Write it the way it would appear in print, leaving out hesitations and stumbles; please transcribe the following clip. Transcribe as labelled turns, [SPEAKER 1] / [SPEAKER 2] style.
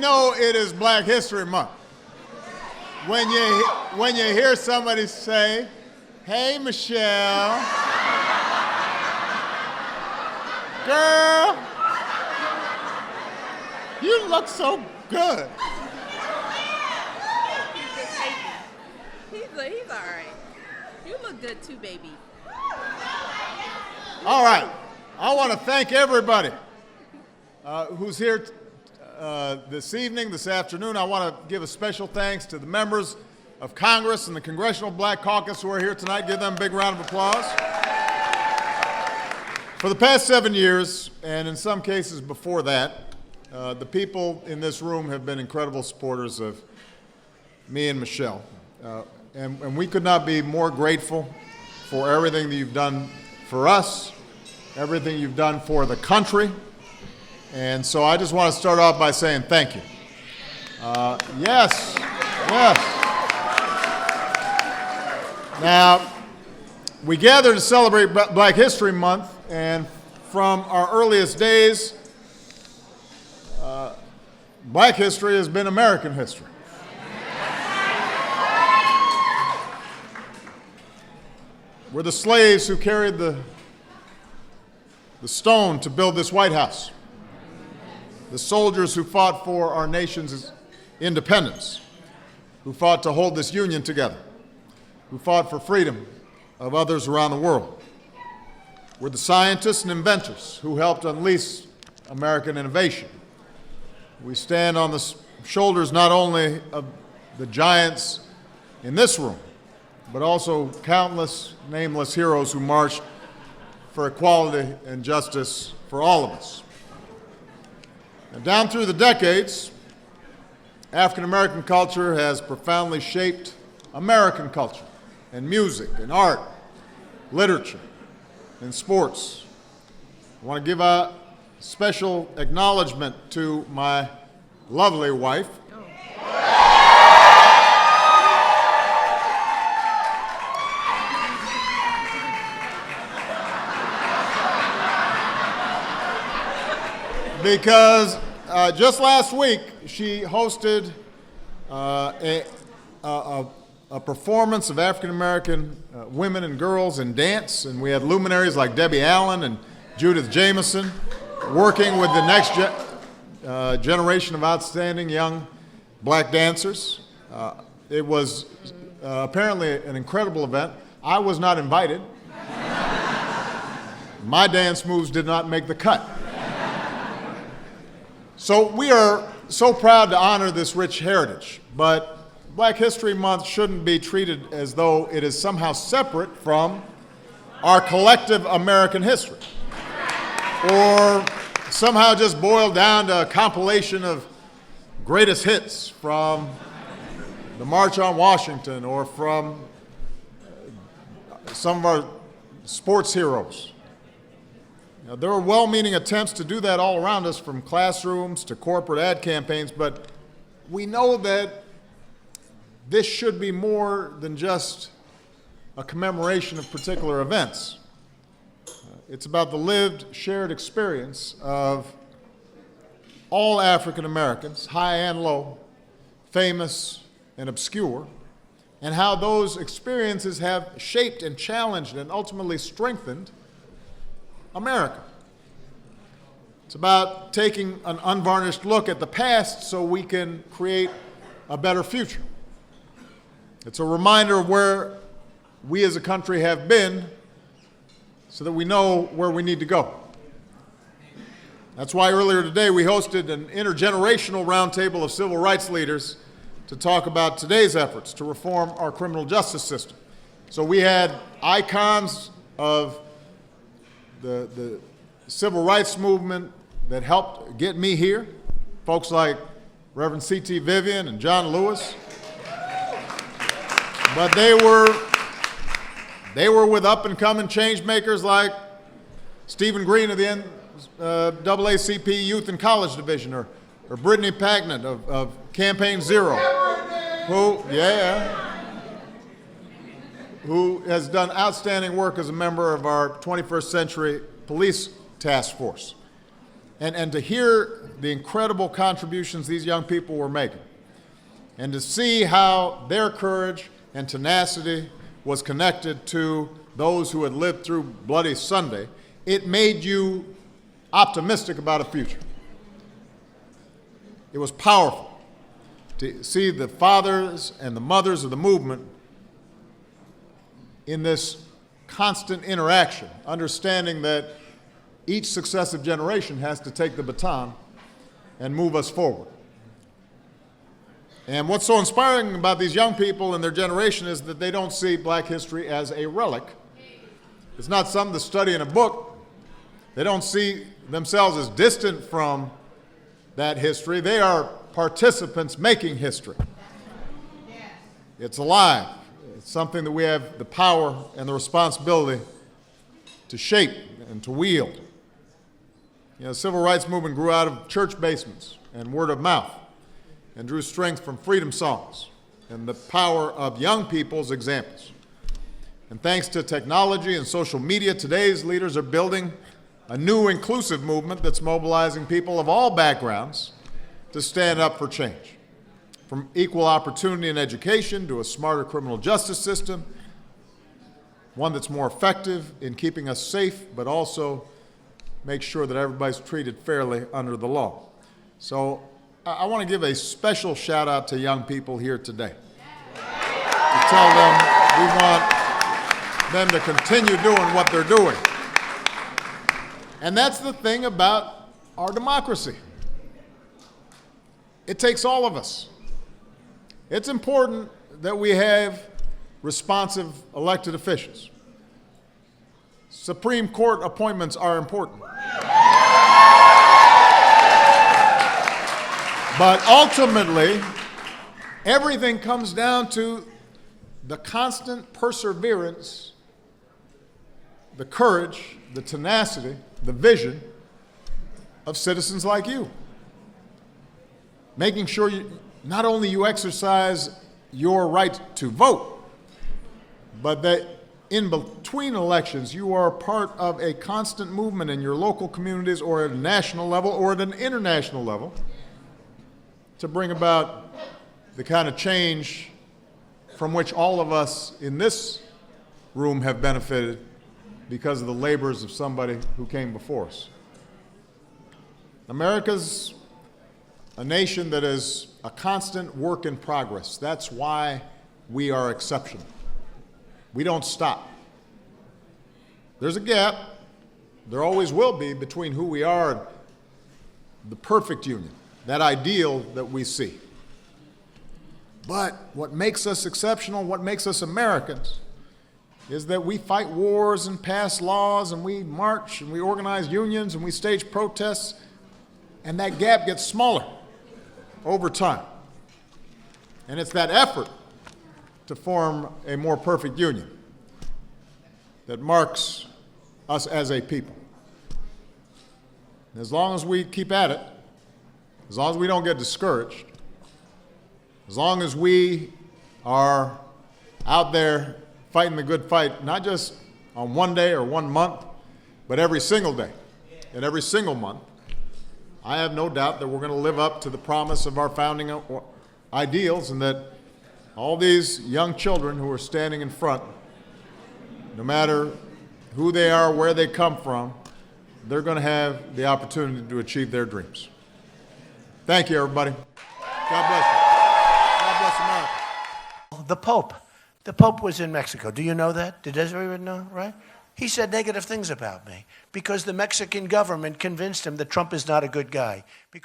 [SPEAKER 1] know it is Black History Month when you hear somebody say, "Hey, Michelle, girl, you look so good."
[SPEAKER 2] He's all right. You look good too, baby.
[SPEAKER 1] All right. I want to thank everybody who's here this evening, this afternoon. I want to give a special thanks to the members of Congress and the Congressional Black Caucus who are here tonight. Give them a big round of applause. For the past 7 years, and in some cases before that, the people in this room have been incredible supporters of me and Michelle. And we could not be more grateful for everything that you've done for us, everything you've done for the country. And so I just want to start off by saying thank you. Yes. Now, we gather to celebrate Black History Month, and from our earliest days, Black history has been American history. We're the slaves who carried the stone to build this White House, the soldiers who fought for our nation's independence, who fought to hold this union together, who fought for freedom of others around the world. We're the scientists and inventors who helped unleash American innovation. We stand on the shoulders not only of the giants in this room, but also countless nameless heroes who marched for equality and justice for all of us. And down through the decades, African American culture has profoundly shaped American culture and music and art, literature, and sports. I want to give a special acknowledgement to my lovely wife, because just last week she hosted a performance of African American women and girls in dance, and we had luminaries like Debbie Allen and Judith Jamison working with the next generation of outstanding young black dancers. It was apparently an incredible event. I was not invited. My dance moves did not make the cut. So we are so proud to honor this rich heritage, but Black History Month shouldn't be treated as though it is somehow separate from our collective American history, or somehow just boiled down to a compilation of greatest hits from the March on Washington or from some of our sports heroes. Now, there are well-meaning attempts to do that all around us, from classrooms to corporate ad campaigns, but we know that this should be more than just a commemoration of particular events. It's about the lived, shared experience of all African Americans, high and low, famous and obscure, and how those experiences have shaped and challenged and ultimately strengthened America. It's about taking an unvarnished look at the past so we can create a better future. It's a reminder of where we as a country have been so that we know where we need to go. That's why earlier today we hosted an intergenerational roundtable of civil rights leaders to talk about today's efforts to reform our criminal justice system. So we had icons of the civil rights movement that helped get me here, folks like Reverend C.T. Vivian and John Lewis. But they were with up-and-coming change makers like Stephen Green of the NAACP Youth and College Division, or Brittany Pagnant of Campaign Zero, who has done outstanding work as a member of our 21st Century Police Task Force. and to hear the incredible contributions these young people were making, and to see how their courage and tenacity was connected to those who had lived through Bloody Sunday, it made you optimistic about a future. It was powerful to see the fathers and the mothers of the movement in this constant interaction, understanding that each successive generation has to take the baton and move us forward. And what's so inspiring about these young people and their generation is that they don't see black history as a relic. It's not something to study in a book. They don't see themselves as distant from that history. They are participants making history. It's alive. It's something that we have the power and the responsibility to shape and to wield. You know, the civil rights movement grew out of church basements and word of mouth, and drew strength from freedom songs and the power of young people's examples. And thanks to technology and social media, today's leaders are building a new inclusive movement that's mobilizing people of all backgrounds to stand up for change. From equal opportunity in education to a smarter criminal justice system, one that's more effective in keeping us safe, but also make sure that everybody's treated fairly under the law. So I want to give a special shout out to young people here today. To tell them we want them to continue doing what they're doing. And that's the thing about our democracy. It takes all of us. It's important that we have responsive elected officials. Supreme Court appointments are important. But ultimately, everything comes down to the constant perseverance, the courage, the tenacity, the vision of citizens like you. Making sure not only you exercise your right to vote, but that in between elections, you are part of a constant movement in your local communities or at a national level or at an international level to bring about the kind of change from which all of us in this room have benefited because of the labors of somebody who came before us. America's a nation that is a constant work in progress. That's why we are exceptional. We don't stop. There's a gap, there always will be, between who we are and the perfect union, that ideal that we see. But what makes us exceptional, what makes us Americans, is that we fight wars and pass laws and we march and we organize unions and we stage protests, and that gap gets smaller over time. And it's that effort to form a more perfect union that marks us as a people. And as long as we keep at it, as long as we don't get discouraged, as long as we are out there fighting the good fight, not just on one day or 1 month, but every single day and every single month, I have no doubt that we're going to live up to the promise of our founding ideals, and that all these young children who are standing in front, no matter who they are, where they come from, they're going to have the opportunity to achieve their dreams. Thank you, everybody. God bless you. God bless America.
[SPEAKER 3] The Pope was in Mexico. Do you know that? Did everyone know, right? He said negative things about me because the Mexican government convinced him that Trump is not a good guy. Because